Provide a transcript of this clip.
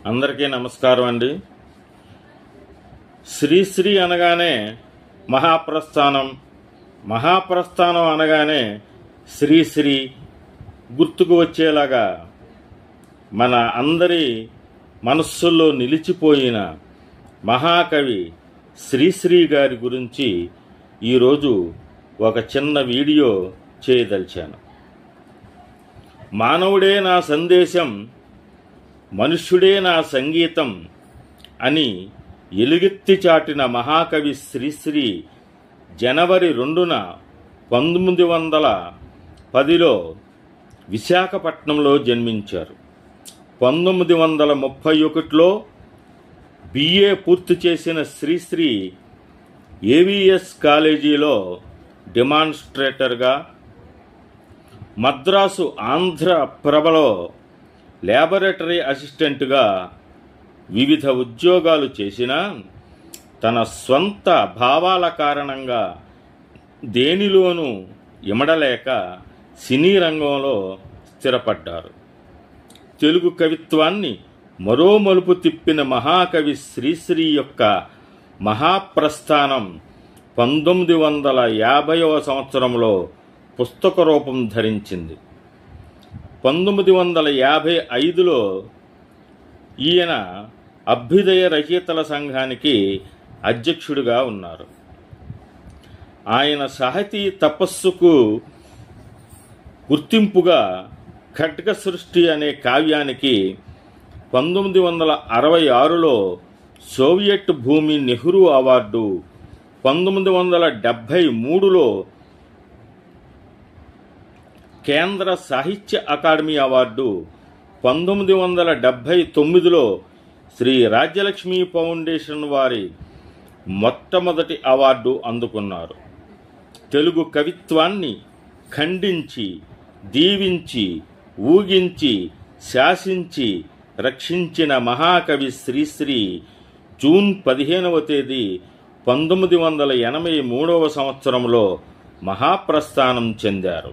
అందరికీ నమస్కారం అండి. శ్రీశ్రీ అనగానే మహాప్రస్థానం అనగానే శ్రీశ్రీ గుర్తుకు వచ్చేలాగా మన అందరి మనస్సుల్లో నిలిచిపోయిన మహాకవి శ్రీశ్రీ గారి గురించి ఈరోజు ఒక చిన్న వీడియో చేయదలిచాను. మానవుడే నా సందేశం, మనుష్యుడే నా సంగీతం అని ఎలుగెత్తి చాటిన మహాకవి శ్రీశ్రీ జనవరి 2న 1910లో విశాఖపట్నంలో జన్మించారు. 1931లో BA పూర్తి చేసిన శ్రీశ్రీ AVS కాలేజీలో డెమాన్స్ట్రేటర్గా, మద్రాసు ఆంధ్రప్రభలో ల్యాబొరేటరీ అసిస్టెంట్గా వివిధ ఉద్యోగాలు చేసినా తన స్వంత భావాల కారణంగా దేనిలోనూ ఇమడలేక సినీ రంగంలో స్థిరపడ్డారు. తెలుగు కవిత్వాన్ని మరో మలుపు తిప్పిన మహాకవి శ్రీశ్రీ యొక్క మహాప్రస్థానం 1950వ సంవత్సరంలో పుస్తక రూపం ధరించింది. 1955లో ఈయన అభ్యుదయ రచయితల సంఘానికి అధ్యక్షుడిగా ఉన్నారు. ఆయన సాహితీ తపస్సుకు గుర్తింపుగా ఖడ్గ సృష్టి అనే కావ్యానికి 1966లో సోవియట్ భూమి నెహ్రూ అవార్డు, 1973లో కేంద్ర సాహిత్య అకాడమీ అవార్డు, 1979లో శ్రీ రాజ్యలక్ష్మి ఫౌండేషన్ వారి మొట్టమొదటి అవార్డు అందుకున్నారు. తెలుగు కవిత్వాన్ని ఖండించి, దీవించి, ఊగించి, శాసించి రక్షించిన మహాకవి శ్రీశ్రీ జూన్ 15వ తేదీ 1983వ సంవత్సరంలో మహాప్రస్థానం చెందారు.